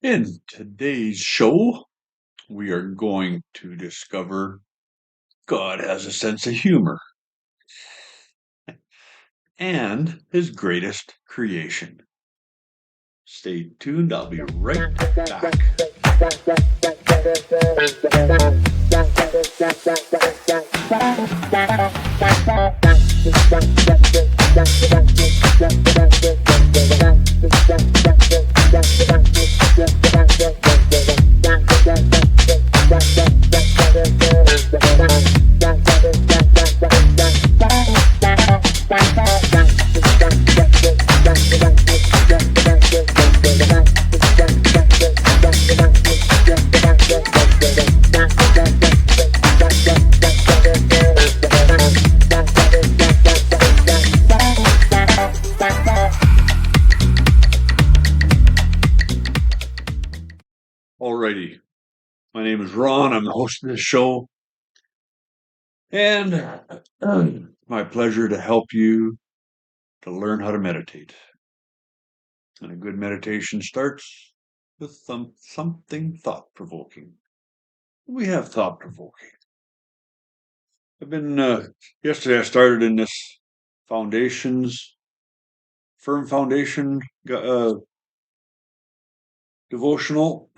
In today's show, we are going to discover God has a sense of humor and his greatest creation. Stay tuned, I'll be right back. Alrighty, my name is Ron, I'm the host of this show, and my pleasure to help you to learn how to meditate. And a good meditation starts with something thought-provoking. We have thought-provoking. Yesterday I started in this firm foundation devotional.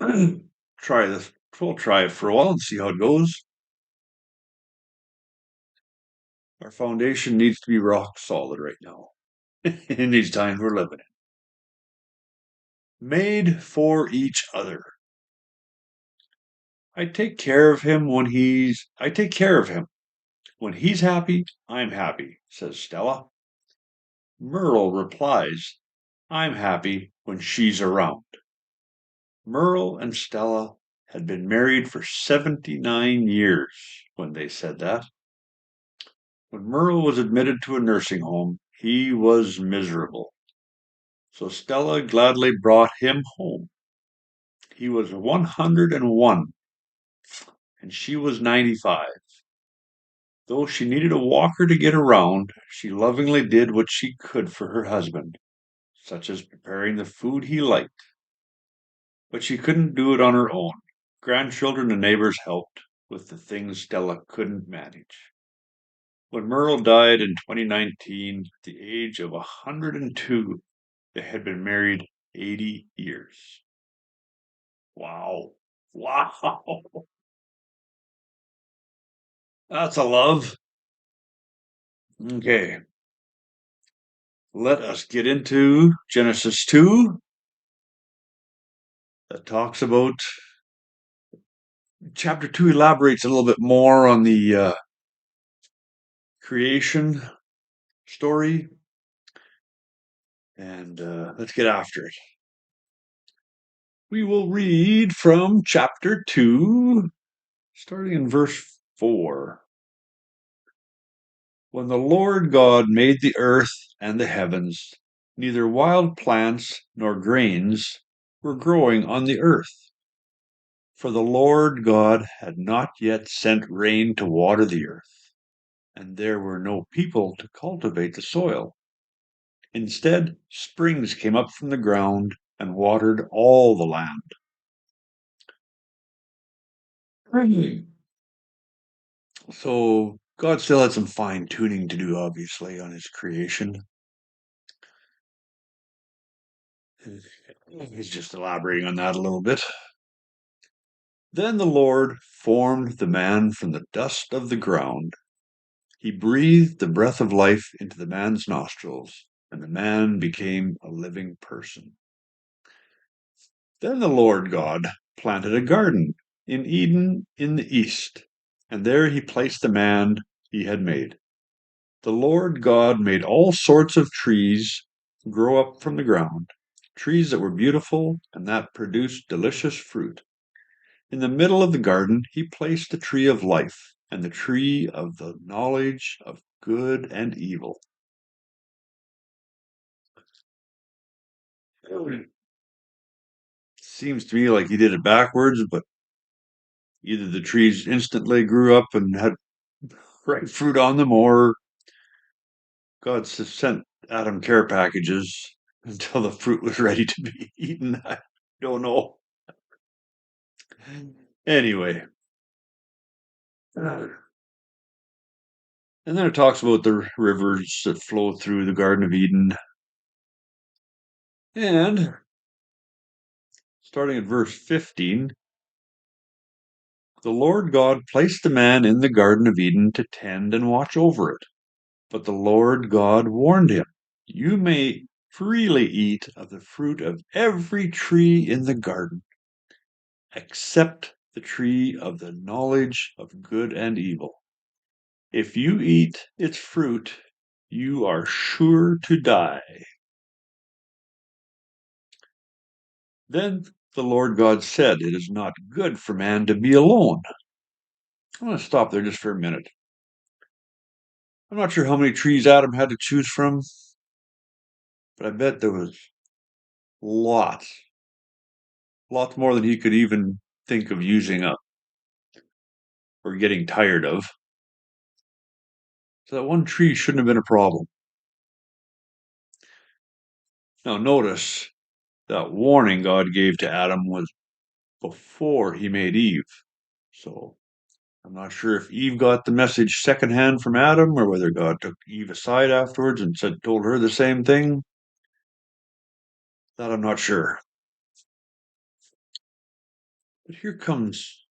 Try this. We'll try it for a while and see how it goes. Our foundation needs to be rock solid right now in these times we're living in. Made for each other. I take care of him. When he's happy, I'm happy, says Stella. Merle replies, I'm happy when she's around. Merle and Stella had been married for 79 years when they said that. When Merle was admitted to a nursing home, he was miserable. So Stella gladly brought him home. He was 101 and she was 95. Though she needed a walker to get around, she lovingly did what she could for her husband, such as preparing the food he liked. But she couldn't do it on her own. Grandchildren and neighbors helped with the things Stella couldn't manage. When Merle died in 2019 at the age of 102, they had been married 80 years. Wow. Wow. That's a love. Okay. Let us get into Genesis 2 that talks about chapter 2 elaborates a little bit more on the creation story. And let's get after it. We will read from chapter 2, starting in verse 4. When the Lord God made the earth and the heavens, neither wild plants nor grains were growing on the earth, for the Lord God had not yet sent rain to water the earth, and there were no people to cultivate the soil. Instead, springs came up from the ground and watered all the land. So God still had some fine tuning to do, obviously, on his creation. He's just elaborating on that a little bit. Then the Lord formed the man from the dust of the ground. He breathed the breath of life into the man's nostrils, and the man became a living person. Then the Lord God planted a garden in Eden in the east, and there he placed the man he had made. The Lord God made all sorts of trees grow up from the ground, trees that were beautiful and that produced delicious fruit. In the middle of the garden, he placed the tree of life and the tree of the knowledge of good and evil. It seems to me like he did it backwards, but either the trees instantly grew up and had ripe fruit on them, or God sent Adam care packages until the fruit was ready to be eaten. I don't know. Anyway. And then it talks about the rivers that flow through the Garden of Eden. And starting at verse 15, the Lord God placed the man in the Garden of Eden to tend and watch over it. But the Lord God warned him, "You may freely eat of the fruit of every tree in the garden, except the tree of the knowledge of good and evil. If you eat its fruit, you are sure to die." Then the Lord God said, "It is not good for man to be alone." I'm going to stop there just for a minute. I'm not sure how many trees Adam had to choose from, but I bet there was lots more than he could even think of using up or getting tired of. So that one tree shouldn't have been a problem. Now notice that warning God gave to Adam was before he made Eve. So I'm not sure if Eve got the message secondhand from Adam or whether God took Eve aside afterwards and told her the same thing. That I'm not sure. But here comes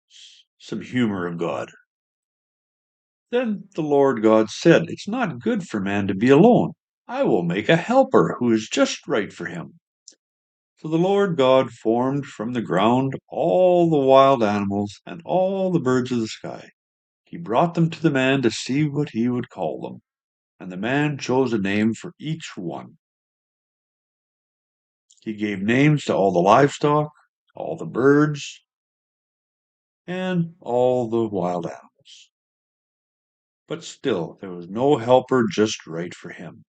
some humor of God. Then the Lord God said, "It's not good for man to be alone. I will make a helper who is just right for him." So the Lord God formed from the ground all the wild animals and all the birds of the sky. He brought them to the man to see what he would call them, and the man chose a name for each one. He gave names to all the livestock, all the birds, and all the wild animals. But still, there was no helper just right for him.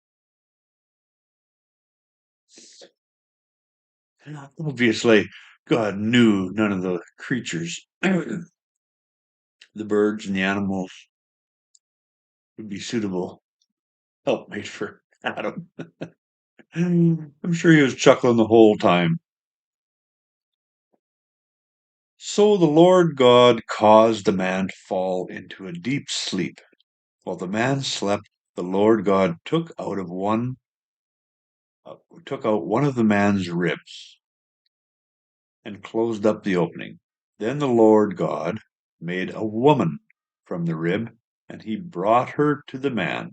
Obviously, God knew none of the creatures, the birds and the animals, would be suitable helpmate for Adam. I'm sure he was chuckling the whole time. So the Lord God caused the man to fall into a deep sleep. While the man slept, the Lord God took out one of the man's ribs and closed up the opening. Then the Lord God made a woman from the rib, and he brought her to the man.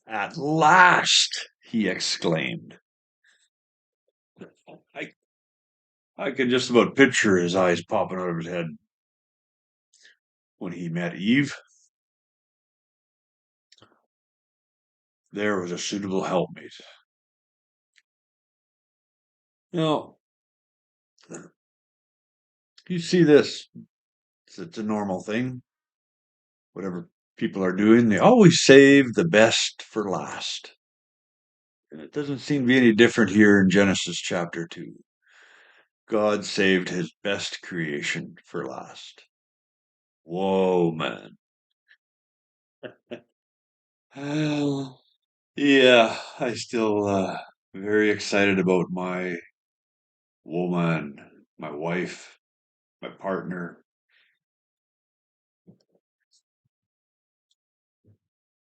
"At last!" he exclaimed. I can just about picture his eyes popping out of his head when he met Eve. There was a suitable helpmate. Now, you see this. It's a normal thing. Whatever people are doing, they always save the best for last. And it doesn't seem to be any different here in Genesis chapter 2. God saved his best creation for last. Whoa, man. Yeah, I still very excited about my woman, my wife, my partner.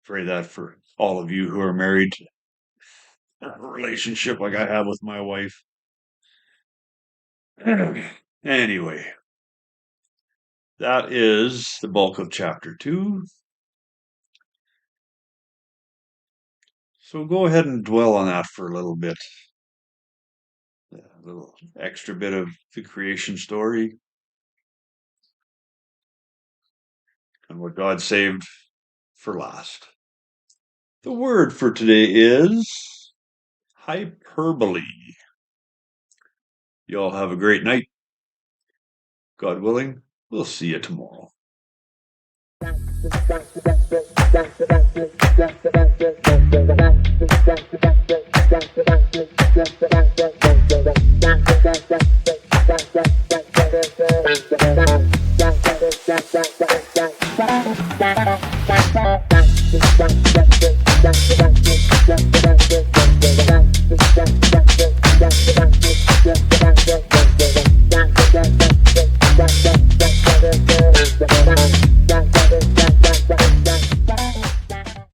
Pray that for all of you who are married, a relationship like I have with my wife. Anyway, that is the bulk of chapter 2. So go ahead and dwell on that for a little bit. A little extra bit of the creation story and what God saved for last. The word for today is hyperbole. You all have a great night. God willing, we'll see you tomorrow.